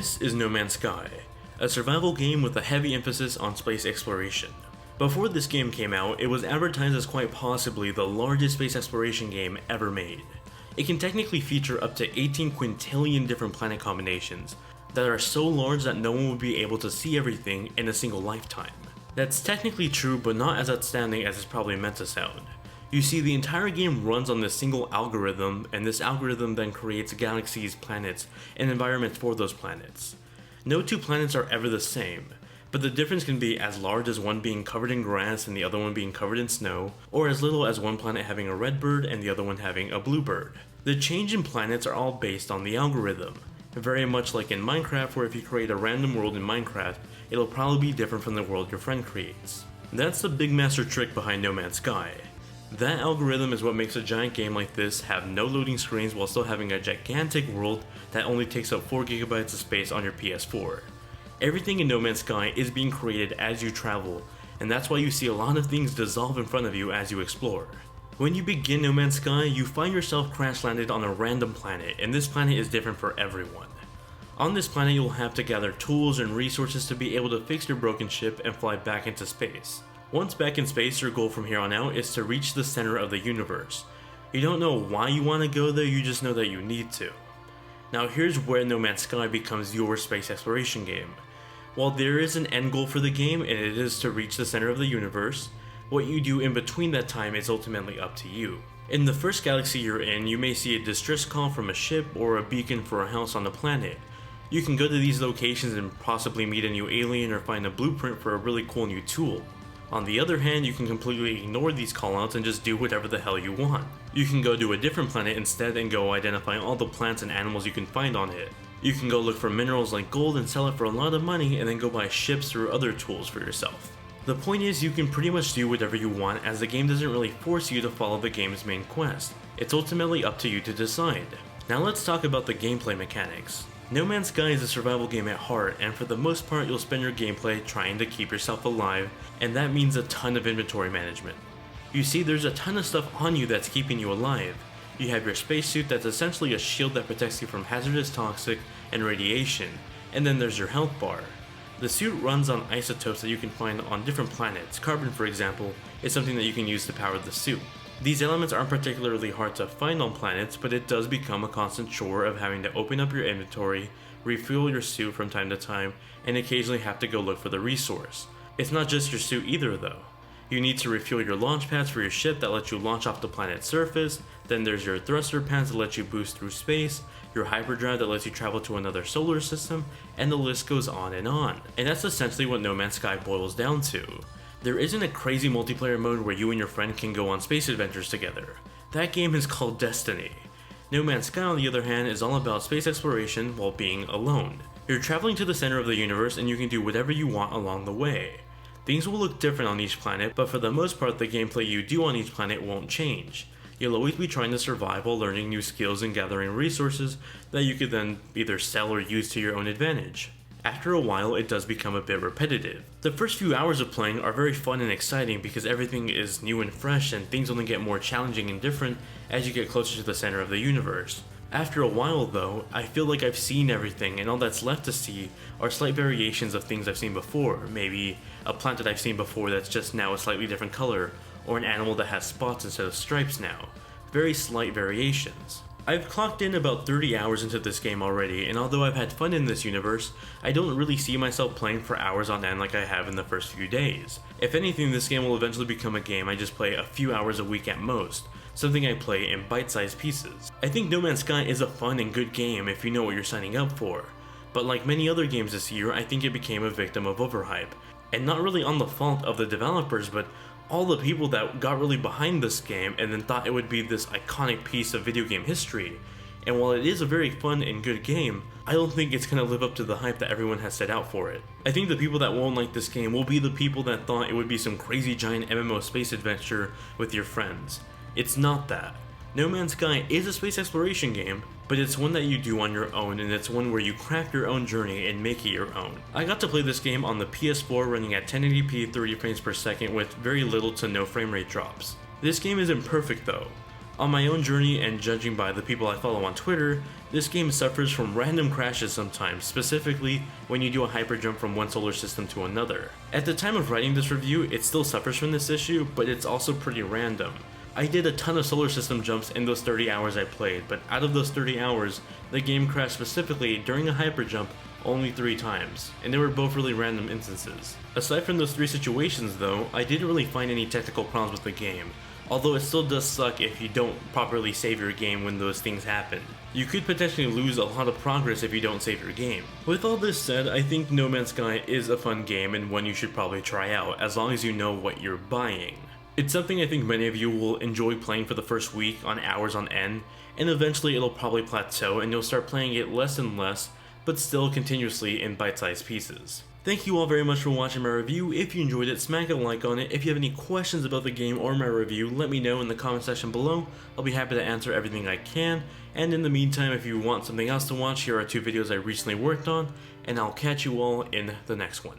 This is No Man's Sky, a survival game with a heavy emphasis on space exploration. Before this game came out, it was advertised as quite possibly the largest space exploration game ever made. It can technically feature up to 18 quintillion different planet combinations that are so large that no one would be able to see everything in a single lifetime. That's technically true, but not as outstanding as it's probably meant to sound. You see, the entire game runs on this single algorithm, and this algorithm then creates galaxies, planets, and environments for those planets. No two planets are ever the same, but the difference can be as large as one being covered in grass and the other one being covered in snow, or as little as one planet having a red bird and the other one having a blue bird. The change in planets are all based on the algorithm, very much like in Minecraft, where if you create a random world in Minecraft, it'll probably be different from the world your friend creates. That's the big master trick behind No Man's Sky. That algorithm is what makes a giant game like this have no loading screens while still having a gigantic world that only takes up 4 GB of space on your PS4. Everything in No Man's Sky is being created as you travel, and that's why you see a lot of things dissolve in front of you as you explore. When you begin No Man's Sky, you find yourself crash landed on a random planet, and this planet is different for everyone. On this planet, you'll have to gather tools and resources to be able to fix your broken ship and fly back into space. Once back in space, your goal from here on out is to reach the center of the universe. You don't know why you want to go there, you just know that you need to. Now here's where No Man's Sky becomes your space exploration game. While there is an end goal for the game, and it is to reach the center of the universe, what you do in between that time is ultimately up to you. In the first galaxy you're in, you may see a distress call from a ship or a beacon for a house on the planet. You can go to these locations and possibly meet a new alien or find a blueprint for a really cool new tool. On the other hand, you can completely ignore these callouts and just do whatever the hell you want. You can go to a different planet instead and go identify all the plants and animals you can find on it. You can go look for minerals like gold and sell it for a lot of money, and then go buy ships or other tools for yourself. The point is, you can pretty much do whatever you want, as the game doesn't really force you to follow the game's main quest. It's ultimately up to you to decide. Now let's talk about the gameplay mechanics. No Man's Sky is a survival game at heart, and for the most part you'll spend your gameplay trying to keep yourself alive, and that means a ton of inventory management. You see, there's a ton of stuff on you that's keeping you alive. You have your spacesuit that's essentially a shield that protects you from hazardous toxic and radiation, and then there's your health bar. The suit runs on isotopes that you can find on different planets. Carbon, for example, is something that you can use to power the suit. These elements aren't particularly hard to find on planets, but it does become a constant chore of having to open up your inventory, refuel your suit from time to time, and occasionally have to go look for the resource. It's not just your suit either though. You need to refuel your launch pads for your ship that let you launch off the planet's surface, then there's your thruster pads that let you boost through space, your hyperdrive that lets you travel to another solar system, and the list goes on. And that's essentially what No Man's Sky boils down to. There isn't a crazy multiplayer mode where you and your friend can go on space adventures together. That game is called Destiny. No Man's Sky, on the other hand, is all about space exploration while being alone. You're traveling to the center of the universe and you can do whatever you want along the way. Things will look different on each planet, but for the most part the gameplay you do on each planet won't change. You'll always be trying to survive while learning new skills and gathering resources that you could then either sell or use to your own advantage. After a while, it does become a bit repetitive. The first few hours of playing are very fun and exciting because everything is new and fresh, and things only get more challenging and different as you get closer to the center of the universe. After a while though, I feel like I've seen everything, and all that's left to see are slight variations of things I've seen before. Maybe a plant that I've seen before that's just now a slightly different color, or an animal that has spots instead of stripes now. Very slight variations. I've clocked in about 30 hours into this game already, and although I've had fun in this universe, I don't really see myself playing for hours on end like I have in the first few days. If anything, this game will eventually become a game I just play a few hours a week at most, something I play in bite-sized pieces. I think No Man's Sky is a fun and good game if you know what you're signing up for, but like many other games this year, I think it became a victim of overhype, and not really on the fault of the developers, but all the people that got really behind this game and then thought it would be this iconic piece of video game history. And while it is a very fun and good game, I don't think it's going to live up to the hype that everyone has set out for it. I think the people that won't like this game will be the people that thought it would be some crazy giant MMO space adventure with your friends. It's not that. No Man's Sky is a space exploration game, but it's one that you do on your own, and it's one where you craft your own journey and make it your own. I got to play this game on the PS4 running at 1080p 30 frames per second with very little to no frame rate drops. This game isn't perfect though. On my own journey and judging by the people I follow on Twitter, this game suffers from random crashes sometimes, specifically when you do a hyper jump from one solar system to another. At the time of writing this review, it still suffers from this issue, but it's also pretty random. I did a ton of solar system jumps in those 30 hours I played, but out of those 30 hours, the game crashed specifically during a hyper jump only 3 times, and they were both really random instances. Aside from those 3 situations though, I didn't really find any technical problems with the game, although it still does suck if you don't properly save your game when those things happen. You could potentially lose a lot of progress if you don't save your game. With all this said, I think No Man's Sky is a fun game and one you should probably try out, as long as you know what you're buying. It's something I think many of you will enjoy playing for the first week on hours on end, and eventually it'll probably plateau and you'll start playing it less and less, but still continuously in bite-sized pieces. Thank you all very much for watching my review. If you enjoyed it, smack a like on it. If you have any questions about the game or my review, let me know in the comment section below. I'll be happy to answer everything I can. And in the meantime, if you want something else to watch, here are 2 videos I recently worked on, and I'll catch you all in the next one.